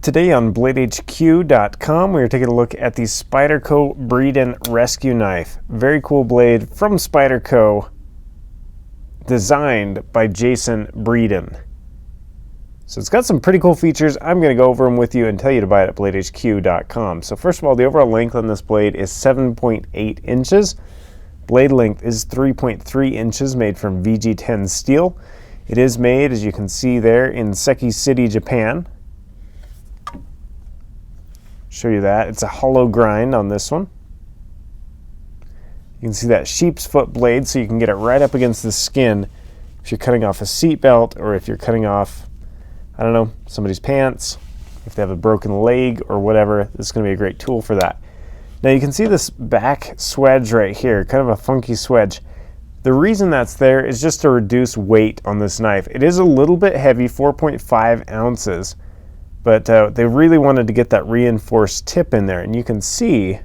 Today on BladeHQ.com, we are taking a look at the Spyderco Breeden Rescue knife. Very cool blade from Spyderco, designed by Jason Breeden. So it's got some pretty cool features. I'm going to go over them with you and tell you to buy it at BladeHQ.com. So first of all, the overall length on this blade is 7.8 inches. Blade length is 3.3 inches, made from VG10 steel. It is made, as you can see there, in Seki City, Japan. Show you that. It's a hollow grind on this one. You can see that sheep's foot blade, so you can get it right up against the skin if you're cutting off a seat belt, or if you're cutting off, I don't know, somebody's pants, if they have a broken leg or whatever. This is going to be a great tool for that. Now you can see this back swedge right here, kind of a funky swedge. The reason that's there is just to reduce weight on this knife. It is a little bit heavy, 4.5 ounces. But they really wanted to get that reinforced tip in there. And you can see,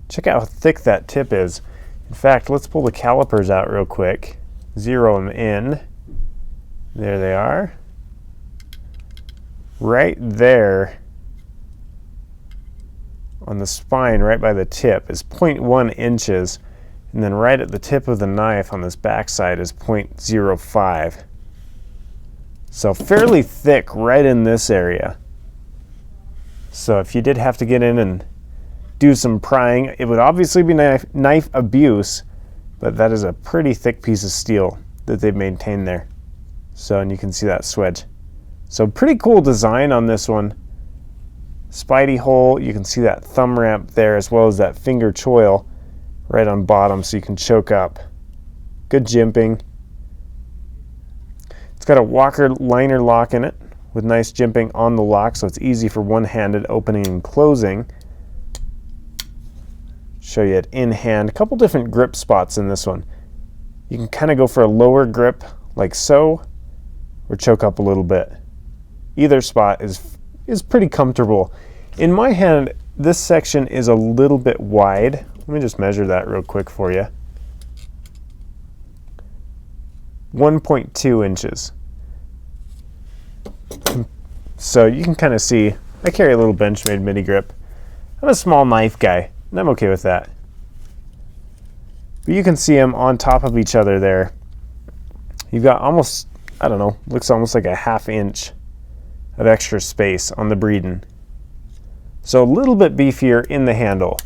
check out how thick that tip is. In fact, let's pull the calipers out real quick. Zero them in. There they are. Right there on the spine, right by the tip, is 0.1 inches. And then right at the tip of the knife on this back side is 0.05. So fairly thick right in this area. So if you did have to get in and do some prying, it would obviously be knife abuse, but that is a pretty thick piece of steel that they've maintained there. So, and you can see that swedge. So pretty cool design on this one. Spidey hole, you can see that thumb ramp there, as well as that finger choil right on bottom, so you can choke up. Good jimping. It's got a Walker LinerLock in it, with nice jimping on the lock, so it's easy for one-handed opening and closing. Show you it in hand. A couple different grip spots in this one. You can kind of go for a lower grip like so, or choke up a little bit. Either spot is pretty comfortable. In my hand, this section is a little bit wide. Let me just measure that real quick for you. 1.2 inches. So you can kind of see, I carry a little Benchmade mini grip. I'm a small knife guy, and I'm okay with that. But you can see them on top of each other there. You've got almost, I don't know, looks almost like a ½ inch of extra space on the Breeden. So a little bit beefier in the handle,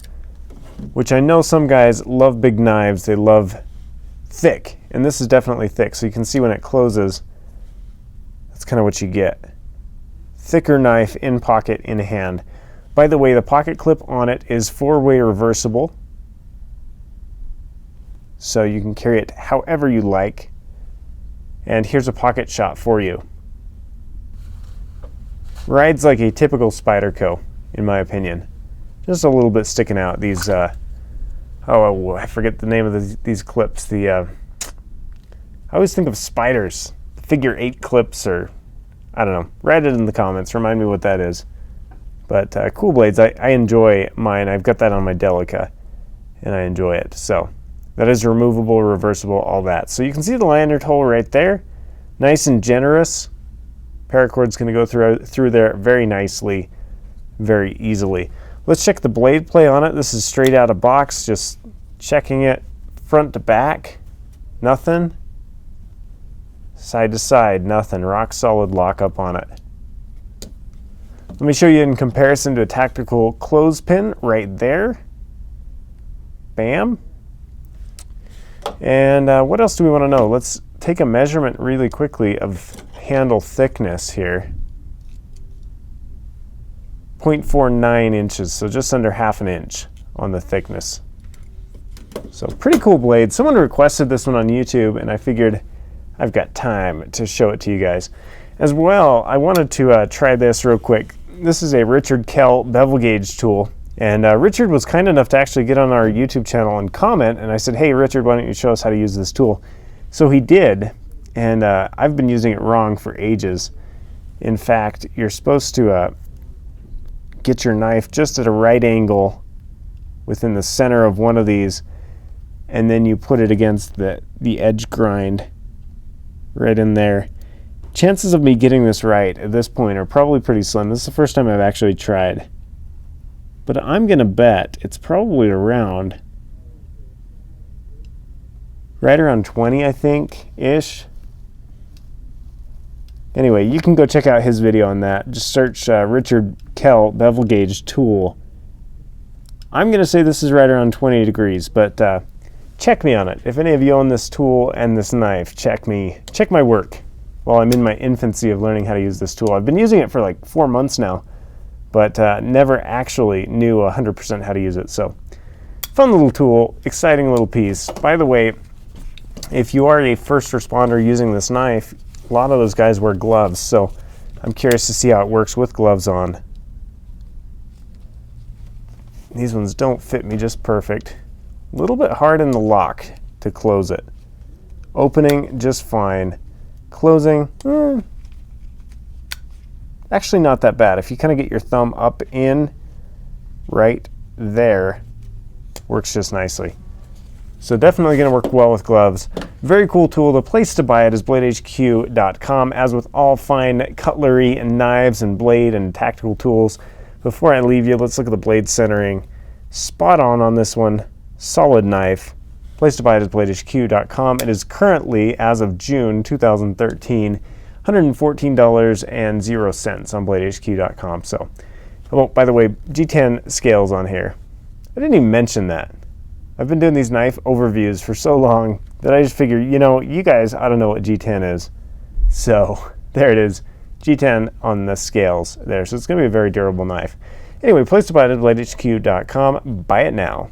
which I know some guys love big knives. They love thick, and this is definitely thick. So you can see when it closes, that's kind of what you get. Thicker knife in pocket, in hand. By the way, the pocket clip on it is 4-way reversible, so you can carry it however you like. And here's a pocket shot for you. Rides like a typical Spyderco, in my opinion. Just a little bit sticking out. These, I forget the name of these clips. I always think of spiders, figure 8 clips, or I don't know. Write it in the comments. Remind me what that is. But cool blades. I enjoy mine. I've got that on my Delica, and I enjoy it. So that is removable, reversible, all that. So you can see the lanyard hole right there. Nice and generous. Paracord's going to go through there very nicely, very easily. Let's check the blade play on it. This is straight out of box. Just checking it front to back. Nothing. Side to side, nothing. Rock solid lockup on it. Let me show you in comparison to a tactical clothespin right there. Bam. And what else do we want to know? Let's take a measurement really quickly of handle thickness here. 0.49 inches, so just under ½ inch on the thickness. So pretty cool blade. Someone requested this one on YouTube, and I figured I've got time to show it to you guys. As well, I wanted to try this real quick. This is a Richard Kell bevel gauge tool. And Richard was kind enough to actually get on our YouTube channel and comment. And I said, hey, Richard, why don't you show us how to use this tool? So he did. And I've been using it wrong for ages. In fact, you're supposed to get your knife just at a right angle within the center of one of these. And then you put it against the edge grind right in there, Chances of me getting this right at this point are probably pretty slim. This is the first time I've actually tried. But I'm going to bet it's probably around, right around 20, I think, ish. Anyway, you can go check out his video on that. Just search Richard Kell bevel gauge tool. I'm going to say this is right around 20 degrees, but check me on it. If any of you own this tool and this knife, check my work while I'm in my infancy of learning how to use this tool. I've been using it for like 4 months now, but never actually knew 100% how to use it. So, fun little tool, exciting little piece. By the way, if you are a first responder using this knife, a lot of those guys wear gloves, so I'm curious to see how it works with gloves on. These ones don't fit me just perfect. A little bit hard in the lock to close it. Opening, just fine. Closing, actually not that bad. If you kind of get your thumb up in right there, works just nicely. So definitely going to work well with gloves. Very cool tool. The place to buy it is bladehq.com. As with all fine cutlery and knives and blade and tactical tools, before I leave you, let's look at the blade centering. Spot on this one. Solid knife. Place to buy it is bladehq.com. It is currently, as of June 2013, $114.00 on bladehq.com. So, oh, by the way, G10 scales on here. I didn't even mention that. I've been doing these knife overviews for so long that I just figured, you know, you guys ought to know what G10 is. So there it is, G10 on the scales there. So it's going to be a very durable knife. Anyway, place to buy it at bladehq.com. Buy it now.